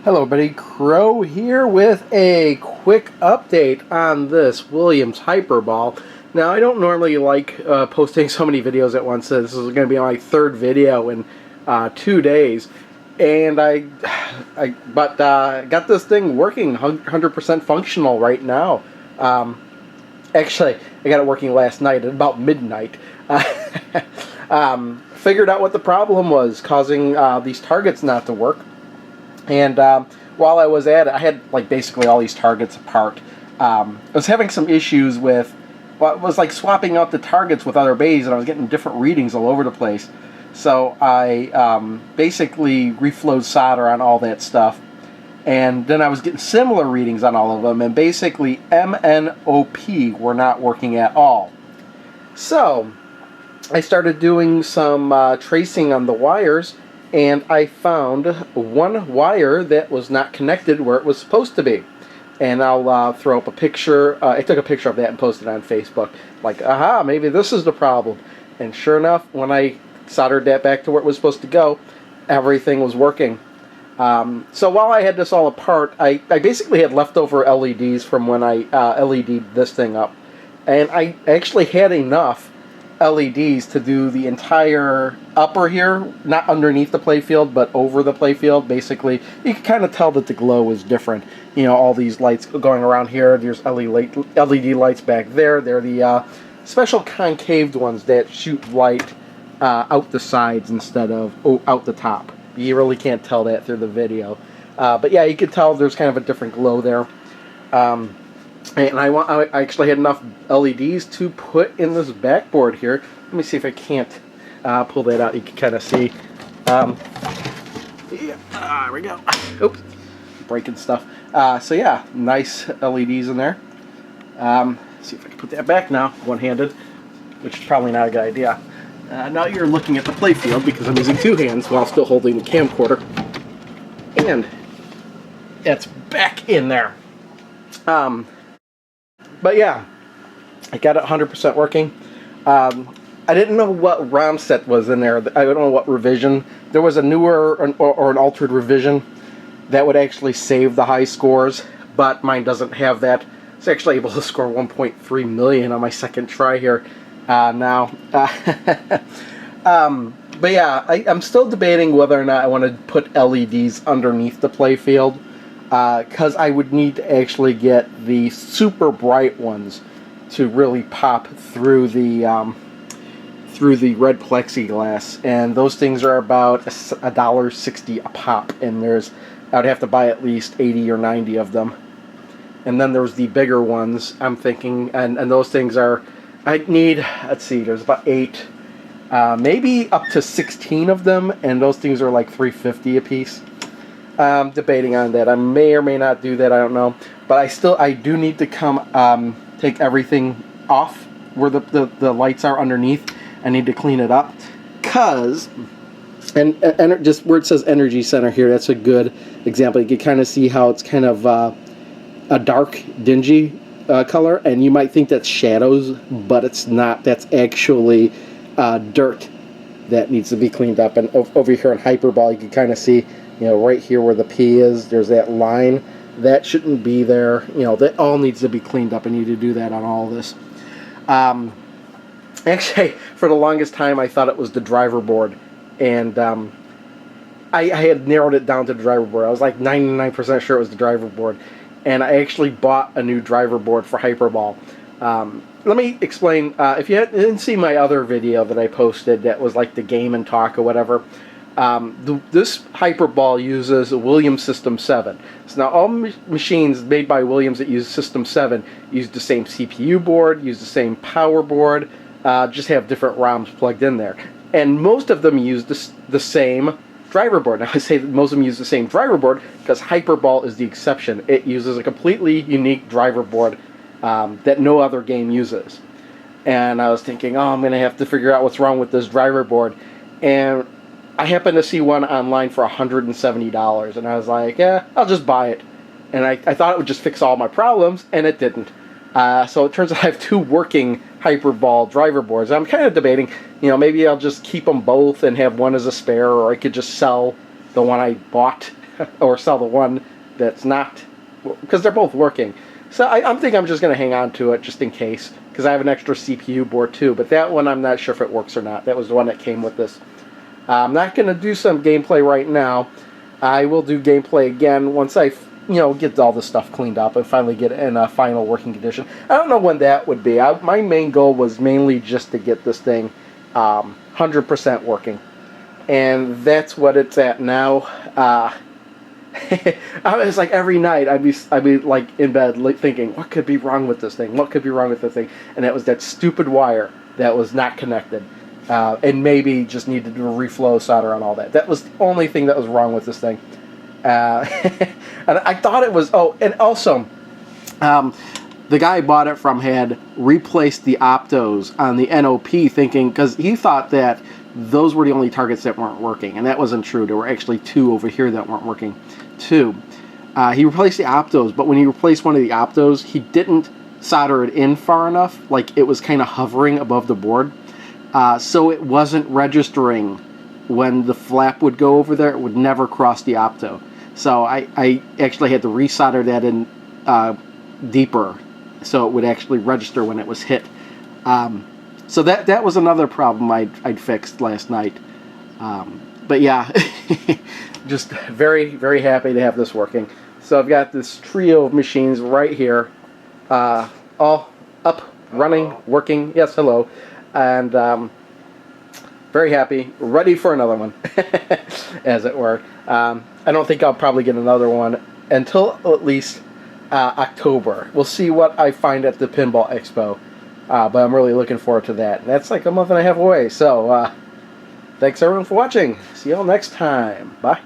Hello everybody, Crow here with a quick update on this Williams Hyperball. Now I don't normally like posting so many videos at once, so this is going to be my third video in 2 days. And I got this thing working 100% functional right now. Actually, I got it working last night at about midnight. Figured out what the problem was causing these targets not to work. And while I was at it, I had like basically all these targets apart. I was having some issues with, well, it was like swapping out the targets with other bays, and I was getting different readings all over the place. So I basically reflowed solder on all that stuff, and then I was getting similar readings on all of them, and basically MNOP were not working at all. So I started doing some tracing on the wires, and I found one wire that was not connected where it was supposed to be. And I'll throw up a picture. I took a picture of that and posted it on Facebook. Like, aha, maybe this is the problem. And sure enough, when I soldered that back to where it was supposed to go, everything was working. So while I had this all apart, I basically had leftover LEDs from when I LED'd this thing up. And I actually had enough LEDs to do the entire upper here, not underneath the playfield, but over the playfield. Basically, you can kind of tell that the glow is different. You know, all these lights going around here. There's LED lights back there. They're the special concaved ones that shoot light out the sides instead of out the top. You really can't tell that through the video. But yeah, you can tell there's kind of a different glow there. And I actually had enough LEDs to put in this backboard here. Let me see if I can't pull that out. You can kind of see. Yeah, there we go. Oops, breaking stuff. So yeah, nice LEDs in there. See if I can put that back now, one-handed, which is probably not a good idea. Now you're looking at the playfield because I'm using two hands while still holding the camcorder. And it's back in there. But yeah, I got it 100% working. I didn't know what ROM set was in there. I don't know what revision. There was a newer or an altered revision that would actually save the high scores, but mine doesn't have that. It's actually able to score 1.3 million on my second try here now. But yeah, I'm still debating whether or not I want to put LEDs underneath the playfield. Because I would need to actually get the super bright ones to really pop through the red plexiglass, and those things are about $1.60 a pop, and I would have to buy at least 80 or 90 of them. And then there's the bigger ones, I'm thinking, and those things are, I'd need, let's see, there's about 8, maybe up to 16 of them, and those things are like $3.50 a piece. I'm debating on that. I may or may not do that, I don't know. But I do need to come take everything off where the lights are underneath. I need to clean it up. Because, and just where it says Energy Center here, that's a good example. You can kind of see how it's kind of a dark, dingy color. And you might think that's shadows, but it's not. That's actually dirt that needs to be cleaned up. And over here in Hyperball, you can kind of see, you know, right here where the P is, there's that line. That shouldn't be there. You know, that all needs to be cleaned up. I need to do that on all of this. Actually, for the longest time, I thought it was the driver board. And I had narrowed it down to the driver board. I was like 99% sure it was the driver board. And I actually bought a new driver board for Hyperball. Let me explain. If you didn't see my other video that I posted that was like the game and talk or whatever, this Hyperball uses a Williams System 7. So now all machines made by Williams that use System 7 use the same CPU board, use the same power board, just have different ROMs plugged in there. And most of them use the same driver board. Now I say that most of them use the same driver board because Hyperball is the exception. It uses a completely unique driver board that no other game uses. And I was thinking, oh, I'm going to have to figure out what's wrong with this driver board. And I happened to see one online for $170, and I was like, yeah, I'll just buy it. And I thought it would just fix all my problems, and it didn't. So it turns out I have two working Hyperball driver boards. I'm kind of debating, you know, maybe I'll just keep them both and have one as a spare, or I could just sell the one I bought or sell the one that's not, because they're both working. So I'm thinking I'm just going to hang on to it just in case, because I have an extra CPU board too. But that one I'm not sure if it works or not. That was the one that came with this. I'm not going to do some gameplay right now. I will do gameplay again once I, get all this stuff cleaned up and finally get it in a final working condition. I don't know when that would be. My main goal was mainly just to get this thing 100% working. And that's what it's at now. I was like, every night I'd be like in bed thinking, what could be wrong with this thing? What could be wrong with this thing? And it was that stupid wire that was not connected. And maybe just needed to reflow solder on all that. That was the only thing that was wrong with this thing. And I thought it was, and also, the guy I bought it from had replaced the optos on the NOP, thinking, because he thought that those were the only targets that weren't working, and that wasn't true. There were actually two over here that weren't working too. He replaced the optos, but when he replaced one of the optos, he didn't solder it in far enough, like it was kind of hovering above the board, so it wasn't registering when the flap would go over there. It would never cross the opto. So I actually had to resolder that in deeper, so it would actually register when it was hit. So that was another problem I'd fixed last night. But yeah, just very, very happy to have this working. So I've got this trio of machines right here, all up, running, working. Yes, hello. And very happy, ready for another one, as it were. I don't think I'll probably get another one until at least October. We'll see what I find at the Pinball Expo. But I'm really looking forward to that. And that's like a month and a half away. So, thanks everyone for watching. See y'all next time. Bye.